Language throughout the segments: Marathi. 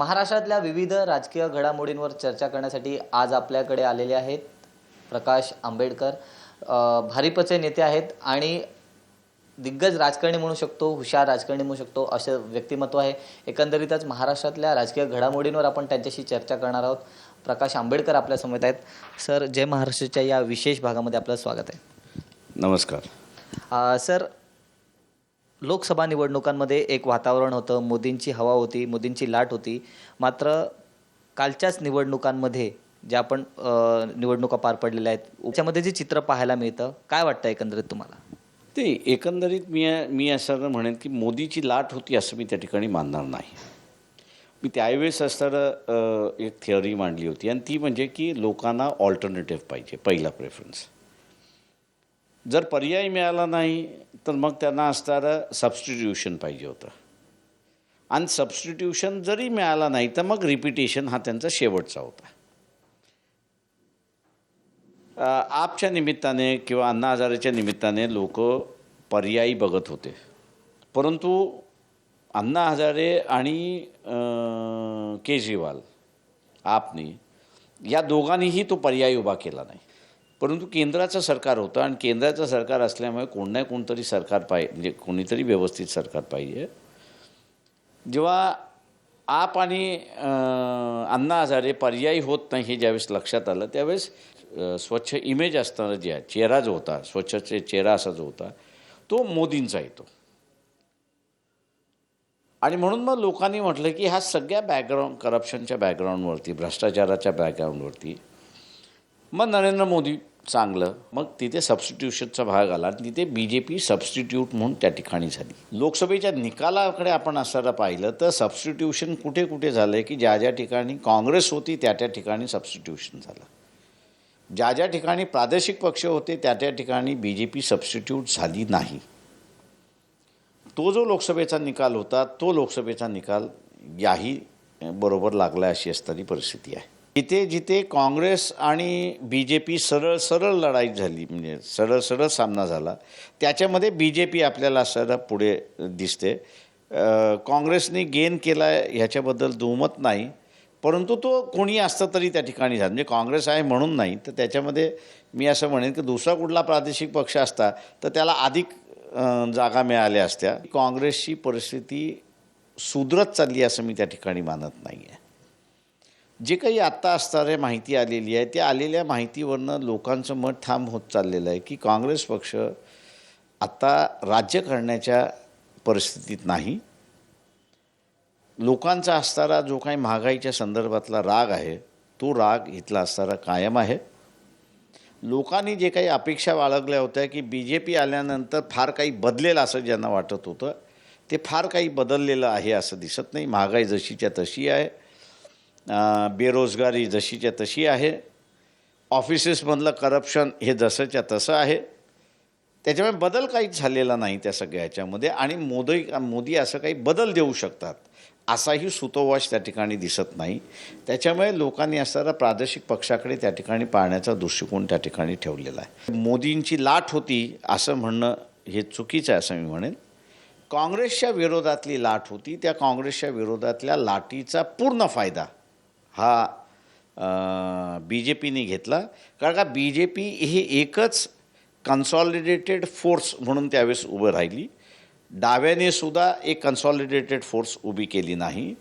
महाराष्ट्रातल्या विविध राजकीय घडामोडींवर चर्चा करण्यासाठी आज आपल्याकडे आलेले आहेत प्रकाश आंबेडकर. भारिपचे नेते आहेत आणि दिग्गज राजकारणी म्हणू शकतो, हुशार राजकारणी म्हणू शकतो, असे व्यक्तिमत्व आहे. एकंदरीतच महाराष्ट्रातल्या राजकीय घडामोडींवर आपण त्यांच्याशी चर्चा करणार आहोत. प्रकाश आंबेडकर आपल्या समोर आहेत. सर, जय महाराष्ट्राच्या या विशेष भागामध्ये आपलं स्वागत आहे. नमस्कार. सर, लोकसभा निवडणुकांमध्ये एक वातावरण होतं, मोदींची हवा होती, मोदींची लाट होती. मात्र कालच्याच निवडणुकांमध्ये ज्या आपण निवडणुका पार पडलेल्या आहेत, त्याच्यामध्ये जे चित्र पाहायला मिळतं, काय वाटतं एकंदरीत तुम्हाला? ते एकंदरीत मी असं म्हणेन की मोदीची लाट होती असं मी त्या ठिकाणी मानणार नाही. मी त्यावेळेस असताना एक थिअरी मांडली होती आणि ती म्हणजे की लोकांना ऑल्टरनेटिव्ह पाहिजे, पहिला प्रेफरन्स. जर पर्याय मिळाला नाही तर मग त्यांना असणारं सबस्टिट्यूशन पाहिजे होतं आणि सबस्टिट्यूशन जरी मिळाला नाही तर मग रिपिटेशन हा त्यांचा शेवटचा होता. आपच्या निमित्ताने किंवा अण्णा हजारेच्या निमित्ताने लोक पर्यायी बघत होते, परंतु अण्णा हजारे आणि केजरीवाल आपनी या दोघांनीही तो पर्याय उभा केला नाही. परंतु केंद्राचं सरकार होतं आणि केंद्राचं सरकार असल्यामुळे कोण ना कोणतरी सरकार म्हणजे कोणीतरी व्यवस्थित सरकार पाहिजे. जेव्हा आप आणि अण्णा हजारे पर्यायी होत नाही हे ज्यावेळेस लक्षात आलं त्यावेळेस स्वच्छ इमेज असताना जे आहे, चेहरा जो होता, स्वच्छ चेहरा असा जो होता तो मोदींचा येतो. आणि म्हणून मग लोकांनी म्हटलं की हा सगळ्या बॅकग्राऊंड, करप्शनच्या बॅकग्राऊंडवरती, भ्रष्टाचाराच्या बॅकग्राऊंडवरती मग नरेंद्र मोदी चांगलं. मग तिथे सबस्टिट्यूशनचा भाग आला आणि तिथे BJP सबस्टिट्यूट म्हणून त्या ठिकाणी झाली. लोकसभेच्या निकालाकडे आपण असताना पाहिलं तर सबस्टिट्यूशन कुठे कुठे झालं की ज्या ज्या ठिकाणी काँग्रेस होती त्या त्या ठिकाणी सबस्टिट्यूशन झालं. ज्या ज्या ठिकाणी प्रादेशिक पक्ष होते त्या त्या ठिकाणी BJP सबस्टिट्यूट झाली नाही. तो जो लोकसभेचा निकाल होता तो लोकसभेचा निकाल याही बरोबर लागला अशी असणारी परिस्थिती आहे. जिथे जिथे काँग्रेस आणि BJP सरळ सरळ लढाई झाली, म्हणजे सरळ सरळ सामना झाला, त्याच्यामध्ये BJP आपल्याला असं पुढे दिसते. काँग्रेसने गेन केला ह्याच्याबद्दल दुमत नाही, परंतु तो कोणी असतं तरी त्या ठिकाणी झाला. म्हणजे काँग्रेस आहे म्हणून नाही, तर त्याच्यामध्ये मी असं म्हणेन की दुसरा कुठला प्रादेशिक पक्ष असता तर त्याला अधिक जागा मिळाल्या असत्या. काँग्रेसची परिस्थिती सुधरत चालली असं मी त्या ठिकाणी मानत नाही आहे. जे काही आत्ता असणारे माहिती आलेली आहे त्या आलेल्या माहितीवरनं लोकांचं मत ठाम होत चाललेलं आहे की काँग्रेस पक्ष आत्ता राज्य करण्याच्या परिस्थितीत नाही. लोकांचा असणारा जो काही महागाईच्या संदर्भातला राग आहे तो राग इथला असणारा कायम आहे. लोकांनी जे काही अपेक्षा बाळगल्या होत्या की BJP आल्यानंतर फार काही बदलेल असं ज्यांना वाटत होतं ते फार काही बदललेलं आहे असं दिसत नाही. महागाई जशीच्या तशी आहे, बेरोजगारी जशीच्या तशी आहे, ऑफिसेसमधलं करप्शन हे जसंच्या तसं आहे. त्याच्यामुळे बदल काहीच झालेला नाही त्या सगळ्याच्यामध्ये. आणि मोदी असं काही बदल देऊ शकतात असाही सुतोवाच त्या ठिकाणी दिसत नाही. त्याच्यामुळे लोकांनी असणारा प्रादेशिक पक्षाकडे त्या ठिकाणी पाहण्याचा दृष्टिकोन त्या ठिकाणी ठेवलेला आहे. मोदींची लाट होती असं म्हणणं हे चुकीचं आहे असं मी म्हणेन. काँग्रेसच्या विरोधातली लाट होती, त्या काँग्रेसच्या विरोधातल्या लाटीचा पूर्ण फायदा हा BJPने घेतला. कारण का BJP हे एकच कन्सॉलिडेटेड फोर्स म्हणून त्यावेळेस उभं राहिली. डाव्याने सुद्धा एक कन्सॉलिडेटेड फोर्स उभी केली नाही,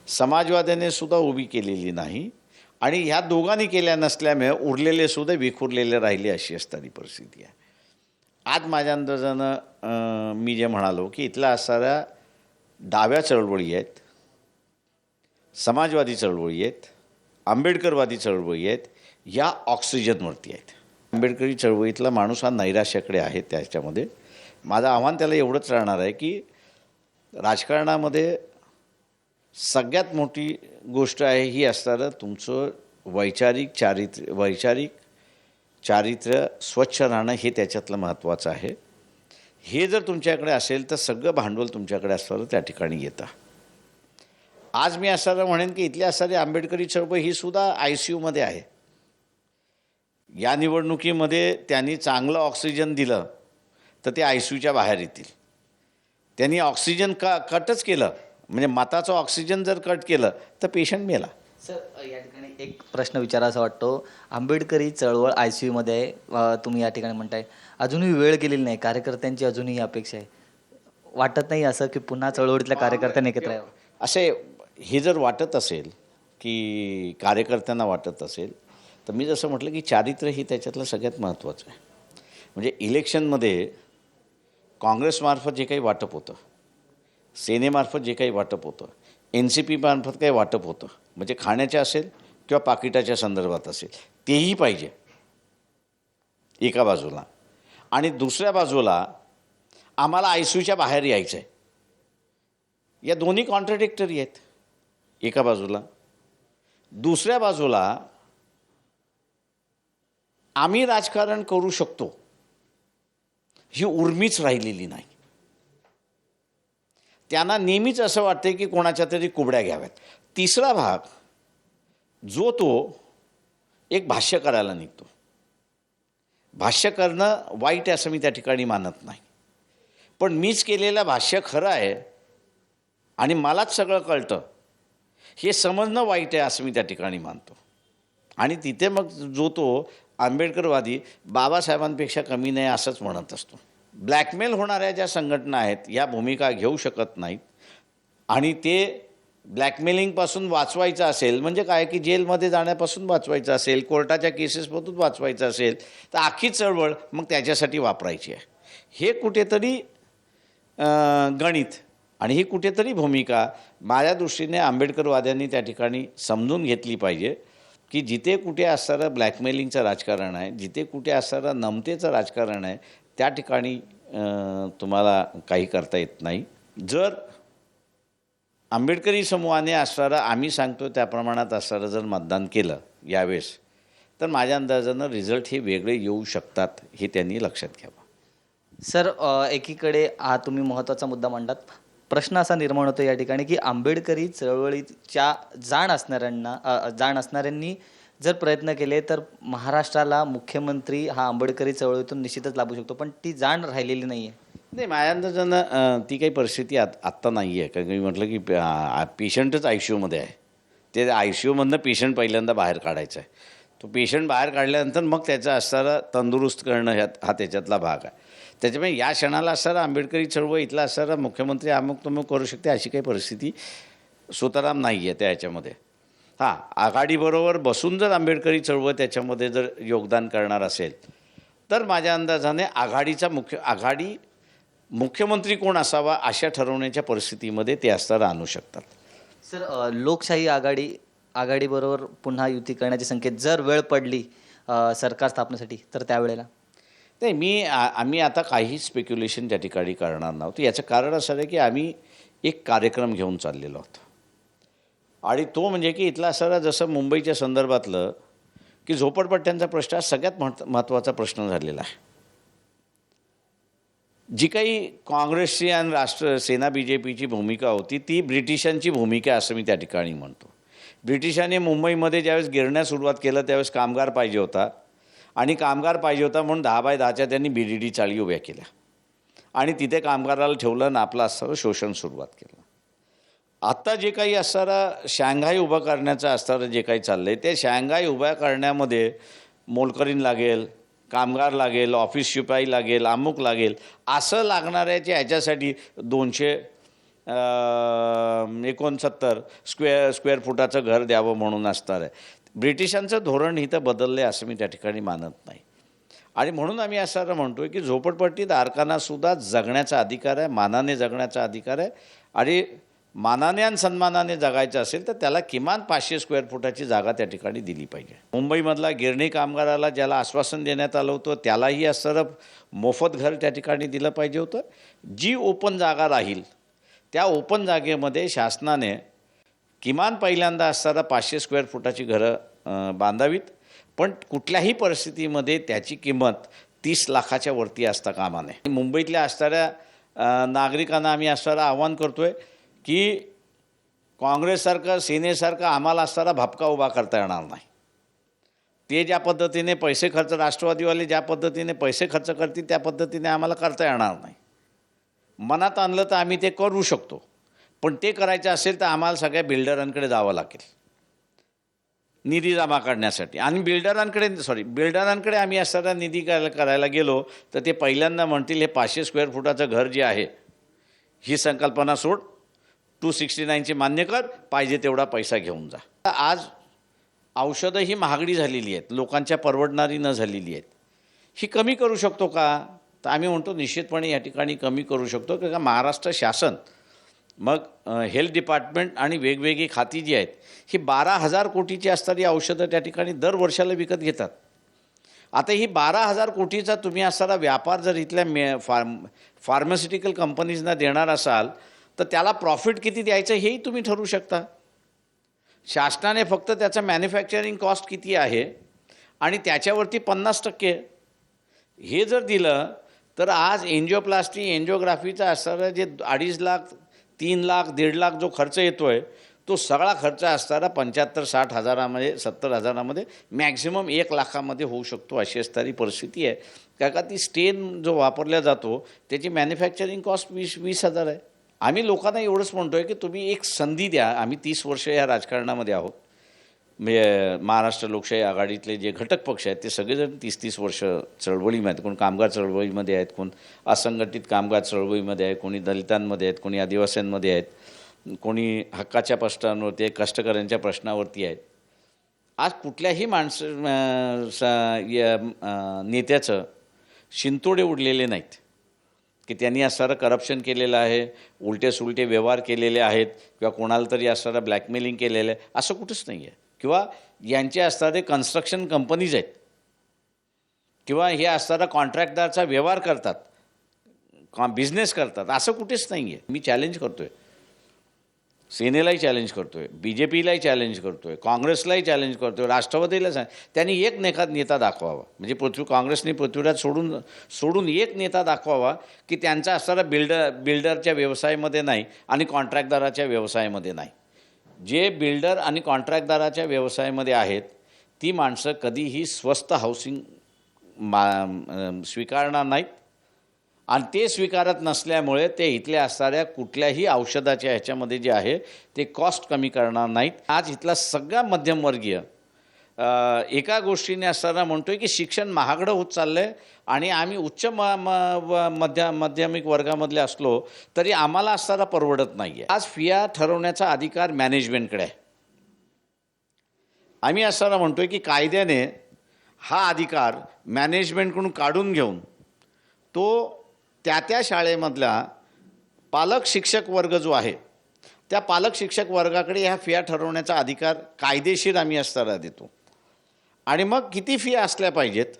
समाजवाद्याने सुद्धा उभी केलेली नाही आणि ह्या दोघांनी केल्या नसल्यामुळे उरलेले सुद्धा विखुरलेले राहिले अशी असणारी परिस्थिती आहे. आज माझ्या अंदाजानं मी जे म्हणालो की इथल्या असणाऱ्या डाव्या चळवळी आहेत, समाजवादी चळवळी आहेत, आंबेडकरवादी चळवळी आहेत, या ऑक्सिजनवरती आहेत. आंबेडकरी चळवळीतला माणूस हा नैराश्याकडे आहे. त्याच्यामध्ये माझं आव्हान त्याला एवढंच राहणार आहे की राजकारणामध्ये सगळ्यात मोठी गोष्ट आहे ही असणारं तुमचं वैचारिक चारित्र्य स्वच्छ राहणं हे त्याच्यातलं महत्त्वाचं आहे. हे जर तुमच्याकडे असेल तर सगळं भांडवल तुमच्याकडे असणारं त्या ठिकाणी येतं. आज मी असं म्हणेन की इथली असणारी आंबेडकरी चळवळ ही सुद्धा ICUमध्ये आहे. या निवडणुकीमध्ये त्यांनी चांगलं ऑक्सिजन दिलं तर ते ICUच्या बाहेर येतील. त्यांनी ऑक्सिजन कटच केलं म्हणजे मताचं ऑक्सिजन जर कट केलं तर पेशंट मेला. सर या ठिकाणी एक प्रश्न विचारायचा वाटतो. आंबेडकरी चळवळ ICUमध्ये आहे, तुम्ही या ठिकाणी म्हणताय. अजूनही वेळ गेलेली नाही, कार्यकर्त्यांची अजूनही अपेक्षा आहे. वाटत नाही असं की पुन्हा चळवळीतल्या कार्यकर्त्यांनी एकत्र यावं? असे हे जर वाटत असेल की कार्यकर्त्यांना वाटत असेल तर मी जसं म्हटलं की चारित्र्य ही त्याच्यातलं सगळ्यात महत्त्वाचं आहे. म्हणजे इलेक्शनमध्ये काँग्रेसमार्फत जे काही वाटप होतं, सेनेमार्फत जे काही वाटप होतं, NCP मार्फत काही वाटप होतं, म्हणजे खाण्याच्या असेल किंवा पाकिटाच्या संदर्भात असेल, तेही पाहिजे एका बाजूला. आणि दुसऱ्या बाजूला आम्हाला ICUच्या बाहेर यायचं आहे. या दोन्ही कॉन्ट्रडिक्टरी आहेत एका बाजूला. दुसऱ्या बाजूला आम्ही राजकारण करू शकतो ही उर्मीच राहिलेली नाही. त्यांना नेहमीच असं वाटतं की कोणाच्या तरी कुबड्या घ्याव्यात. तिसरा भाग जो तो एक भाष्य करायला निघतो. भाष्य करणं वाईट आहे असं मी त्या ठिकाणी मानत नाही, पण मीच केलेलं भाष्य खरं आहे आणि मलाच सगळं कळतं हे समजणं वाईट आहे असं मी त्या ठिकाणी मानतो. आणि तिथे मग जो तो आंबेडकरवादी बाबासाहेबांपेक्षा कमी नाही असंच म्हणत असतो. ब्लॅकमेल होणाऱ्या ज्या संघटना आहेत या भूमिका घेऊ शकत नाहीत. आणि ते ब्लॅकमेलिंगपासून वाचवायचं असेल म्हणजे काय की जेलमध्ये जाण्यापासून वाचवायचं असेल, कोर्टाच्या केसेसमधून वाचवायचं असेल तर अख्खी चळवळ मग त्याच्यासाठी वापरायची आहे. हे कुठेतरी गणित आणि ही कुठेतरी भूमिका माझ्या दृष्टीने आंबेडकरवाद्यांनी त्या ठिकाणी समजून घेतली पाहिजे की जिथे कुठे असणारं ब्लॅकमेलिंगचं राजकारण आहे, जिथे कुठे असणारं नमतेचं राजकारण आहे, त्या ठिकाणी तुम्हाला काही करता येत नाही. जर आंबेडकरी समूहाने असणारं आम्ही सांगतो त्या प्रमाणात असणारं जर मतदान केलं यावेळेस तर माझ्या अंदाजानं रिझल्ट हे वेगळे येऊ शकतात हे त्यांनी लक्षात घ्यावं. सर एकीकडे हा तुम्ही महत्त्वाचा मुद्दा मांडलात. प्रश्न असा निर्माण होतो या ठिकाणी की आंबेडकरी चळवळीच्या जाण असणाऱ्यांनी जर प्रयत्न केले तर महाराष्ट्राला मुख्यमंत्री हा आंबेडकरी चळवळीतून निश्चितच लाभू शकतो, पण ती जाण राहिलेली नाही आहे. नाही, माझ्या अंदाजानं ती काही परिस्थिती आत्ता नाही आहे. कारण की मी म्हटलं की पेशंटच ICUमध्ये आहे. ते ICUमधनं पेशंट पहिल्यांदा बाहेर काढायचं आहे. तो पेशंट बाहेर काढल्यानंतर मग त्याचा असणारा तंदुरुस्त करणं हा त्याच्यातला भाग आहे. त्याच्यामुळे या क्षणाला असणारा आंबेडकरी चळवळ इथला असणारा मुख्यमंत्री अमुक तमुक करू शकते अशी काही परिस्थिती सुतराम नाही आहे त्या ह्याच्यामध्ये. हां, आघाडीबरोबर बसून जर आंबेडकरी चळवळ त्याच्यामध्ये जर योगदान करणार असेल तर माझ्या अंदाजाने आघाडी मुख्यमंत्री कोण असावा अशा ठरवण्याच्या परिस्थितीमध्ये ते असताना आणू शकतात. सर लोकशाही आघाडीबरोबर पुन्हा युती करण्याचे संकेत जर वेळ पडली सरकार स्थापनेसाठी तर त्यावेळेला? नाही, आम्ही आता काही स्पेक्युलेशन त्या ठिकाणी करणार नव्हतं. याचं कारण असं आहे की आम्ही एक कार्यक्रम घेऊन चाललेलो आहोत आणि तो म्हणजे की इथला असणारा जसं मुंबईच्या संदर्भातलं की झोपडपट्ट्यांचा प्रश्न हा सगळ्यात महत्त्वाचा प्रश्न झालेला आहे. जी काही काँग्रेसची आणि सेना BJPची भूमिका होती ती ब्रिटिशांची भूमिका असं मी त्या ठिकाणी म्हणतो. ब्रिटिशांनी मुंबईमध्ये ज्यावेळेस गिरण्या सुरुवात केलं त्यावेळेस कामगार पाहिजे होता आणि कामगार पाहिजे होता म्हणून 10x10च्या त्यांनी BDD चाळी उभ्या केल्या आणि तिथे कामगाराला ठेवलं आणि आपलं असणारं शोषण सुरुवात केलं. आत्ता जे काही असणारं शांघाई उभं करण्याचं असणारं जे काही चाललं आहे ते शांघाई उभ्या करण्यामध्ये मोलकरीण लागेल, कामगार लागेल, ऑफिस शिपाई लागेल, अमुक लागेल, असं लागणाऱ्याच्या ह्याच्यासाठी 269 स्क्वेअर फुटाचं घर द्यावं म्हणून असणार आहे. ब्रिटिशांचं धोरण इथं बदललं आहे असं मी त्या ठिकाणी मानत नाही. आणि म्हणून आम्ही असं म्हणतो की झोपडपट्टीधारकांनासुद्धा जगण्याचा अधिकार आहे, मानाने जगण्याचा अधिकार आहे. आणि मानाने आणि सन्मानाने जगायचं असेल तर त्याला किमान 500 स्क्वेअर फुटाची जागा त्या ठिकाणी दिली पाहिजे. मुंबईमधला गिरणी कामगाराला ज्याला आश्वासन देण्यात आलं होतं त्यालाही असणारं मोफत घर त्या ठिकाणी दिलं पाहिजे होतं. जी ओपन जागा राहील त्या ओपन जागेमध्ये शासनाने किमान पहिल्यांदा असणारा 500 स्क्वेअर फुटाची घरं बांधावीत, पण कुठल्याही परिस्थितीमध्ये त्याची किंमत 30 लाखाच्या वरती असता कामा नये. मुंबईतल्या असणाऱ्या नागरिकांना आम्ही असणारं आव्हान करतो आहे की काँग्रेससारखं सेनेसारखं आम्हाला असणारा भपका उभा करता येणार नाही. ते ज्या पद्धतीने पैसे खर्च राष्ट्रवादीवाले ज्या पद्धतीने पैसे खर्च करतील त्या पद्धतीने आम्हाला करता येणार नाही. मनात आणलं तर आम्ही ते करू शकतो, पण ते करायचं असेल तर आम्हाला सगळ्या बिल्डरांकडे जावं लागेल निधी जमा करण्यासाठी. आणि बिल्डरांकडे आम्ही असताना निधी करायला गेलो तर ते पहिल्यांदा म्हणतील हे 500 स्क्वेअर फुटाचं घर जे आहे ही संकल्पना सोड, 269ची मान्य कर, पाहिजे तेवढा पैसा घेऊन जा. आज औषधं ही महागडी झालेली आहेत, लोकांच्या परवडणारी न झालेली आहेत. ही कमी करू शकतो का? तर आम्ही म्हणतो निश्चितपणे या ठिकाणी कमी करू शकतो. कारण का महाराष्ट्र शासन मग हेल्थ डिपार्टमेंट आणि वेगवेगळी खाती जी आहेत ही 12,000 कोटीची असणारी औषधं त्या ठिकाणी दर वर्षाला विकत घेतात. आता ही 12,000 कोटीचा तुम्ही असणारा व्यापार जर इथल्या फार्मास्युटिकल कंपनीजना देणार असाल तर त्याला प्रॉफिट किती द्यायचं हेही तुम्ही ठरवू शकता. शासनाने फक्त त्याचं मॅन्युफॅक्चरिंग कॉस्ट किती आहे आणि त्याच्यावरती 50% हे जर दिलं तर आज एन्जिओप्लास्टी एन्जिओग्राफीचा असणारा जे 2.5 लाख 3 लाख 1.5 लाख जो खर्च येतो आहे तो सगळा खर्च असणारा 75-60 हजारामध्ये 70 हजारामध्ये मॅक्झिमम 1 लाखामध्ये होऊ शकतो. अशी असणारी परिस्थिती आहे. का ती स्टेन जो वापरला जातो त्याची मॅन्युफॅक्चरिंग कॉस्ट 20 हजार आहे. आम्ही लोकांना एवढंच म्हणतो आहे की तुम्ही एक संधी द्या. आम्ही 30 वर्ष या राजकारणामध्ये आहोत. म्हणजे महाराष्ट्र लोकशाही आघाडीतले जे घटक पक्ष आहेत ते सगळेजण 30-30 वर्ष चळवळीमध्ये आहेत. कोण कामगार चळवळीमध्ये आहेत, कोण असंघटित कामगार चळवळीमध्ये आहे, कोणी दलितांमध्ये आहेत, कोणी आदिवासींमध्ये आहेत, कोणी हक्काच्या प्रश्नांवरती आहे, कष्टकऱ्यांच्या प्रश्नावरती आहेत. आज कुठल्याही नेत्याचं शिंतोडे उडलेले नाहीत की त्यांनी असणारं करप्शन केलेलं आहे, उलटे सुलटे व्यवहार केलेले आहेत किंवा कोणाला तरी असणारं ब्लॅकमेलिंग केलेलं आहे, असं कुठंच नाही आहे. किंवा यांचे असणारे कन्स्ट्रक्शन कंपनीज आहेत किंवा हे असणारा कॉन्ट्रॅक्टदारचा व्यवहार करतात, बिझनेस करतात, असं कुठेच नाही आहे. मी चॅलेंज करतो आहे, सेनेलाही चॅलेंज करतो आहे, BJPलाही चॅलेंज करतो आहे, काँग्रेसलाही चॅलेंज करतो आहे, राष्ट्रवादीला त्यांनी एक नेता दाखवावा. म्हणजे काँग्रेसने पृथ्वीराज सोडून एक नेता दाखवावा की त्यांचा असणारा बिल्डरच्या व्यवसायामध्ये नाही आणि कॉन्ट्रॅक्टदाराच्या व्यवसायामध्ये नाही. जे बिल्डर आणि कॉन्ट्रॅक्टदाराच्या व्यवसायामध्ये आहेत ती माणसं कधीही स्वस्त हाऊसिंग स्वीकारणार नाहीत आणि ते स्वीकारत नसल्यामुळे ते इथल्या असणाऱ्या कुठल्याही औषधाच्या ह्याच्यामध्ये जे आहे ते कॉस्ट कमी करणार नाहीत. आज इथला सगळा मध्यमवर्गीय एका गोष्टीने असताना म्हणतोय की शिक्षण महागडं होत चाललं आहे आणि आम्ही उच्च माध्यमिक वर्गामधले असलो तरी आम्हाला असताना परवडत नाही आहे. आज फिया ठरवण्याचा अधिकार मॅनेजमेंटकडे आहे. आम्ही असताना म्हणतोय की कायद्याने हा अधिकार मॅनेजमेंटकडून काढून घेऊन तो त्या शाळेमधला पालक शिक्षक वर्ग जो आहे त्या पालक शिक्षक वर्गाकडे ह्या फिया ठरवण्याचा अधिकार कायदेशीर आम्ही असताना देतो. आणि मग किती फिया असल्या पाहिजेत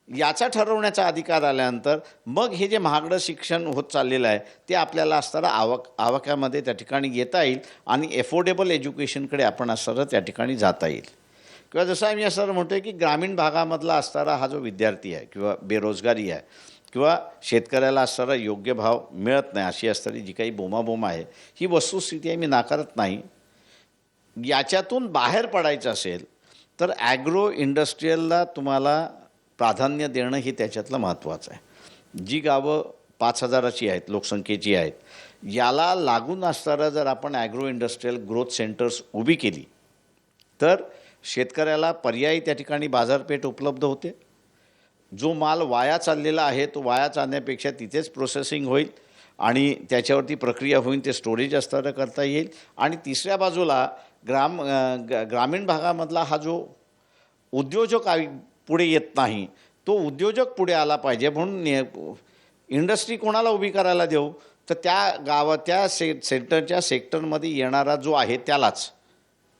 याचा ठरवण्याचा अधिकार आल्यानंतर मग हे जे महागडं शिक्षण होत चाललेलं आहे ते आपल्याला असताना आवाक्यामध्ये त्या ठिकाणी येता येईल आणि एफोर्डेबल एज्युकेशनकडे आपण असताना त्या ठिकाणी जाता येईल. किंवा जसं आम्ही असताना म्हणतो आहे की ग्रामीण भागामधला असणारा हा जो विद्यार्थी आहे किंवा बेरोजगारी आहे किंवा शेतकऱ्याला असणारा योग्य भाव मिळत नाही अशी असणारी जी काही बोमाबोम आहे ही वस्तुस्थिती आहे, मी नाकारत नाही. याच्यातून बाहेर पडायचं असेल तर ॲग्रो इंडस्ट्रीयलला तुम्हाला प्राधान्य देणं हे त्याच्यातलं महत्त्वाचं आहे. जी गावं 5,000ची आहेत लोकसंख्येची आहेत याला लागून असणारा जर आपण ॲग्रो इंडस्ट्रीयल ग्रोथ सेंटर्स उभी केली तर शेतकऱ्याला पर्यायी त्या ठिकाणी बाजारपेठ उपलब्ध होते. जो माल वाया चाललेला आहे तो वाया चालण्यापेक्षा तिथेच प्रोसेसिंग होईल आणि त्याच्यावरती प्रक्रिया होईल, ते स्टोरेज असताना करता येईल. आणि तिसऱ्या बाजूला ग्रामीण भागामधला हा जो उद्योजक पुढे येत नाही तो उद्योजक पुढे आला पाहिजे. म्हणून इंडस्ट्री कोणाला उभी करायला देऊ तर त्या त्या सेक्टरमध्ये येणारा जो आहे त्यालाच.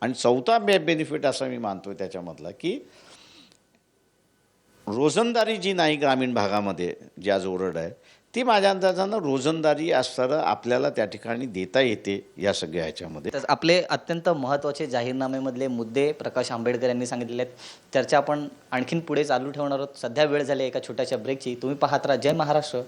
आणि चौथा बेनिफिट असं मी मानतो आहे त्याच्यामधला की रोजंदारी जी नाही ग्रामीण भागामध्ये ज्या जोरड आहे ती माझ्या अंदाजानं रोजंदारी असणारं आपल्याला त्या ठिकाणी देता येते या सगळ्या ह्याच्यामध्ये. तर आपले अत्यंत महत्त्वाचे जाहीरनाम्यामधले मुद्दे प्रकाश आंबेडकर यांनी सांगितलेले आहेत. चर्चा आपण आणखीन पुढे चालू ठेवणार आहोत. सध्या वेळ झाली एका छोट्याशा ब्रेकची. तुम्ही पाहत राहा जय महाराष्ट्र.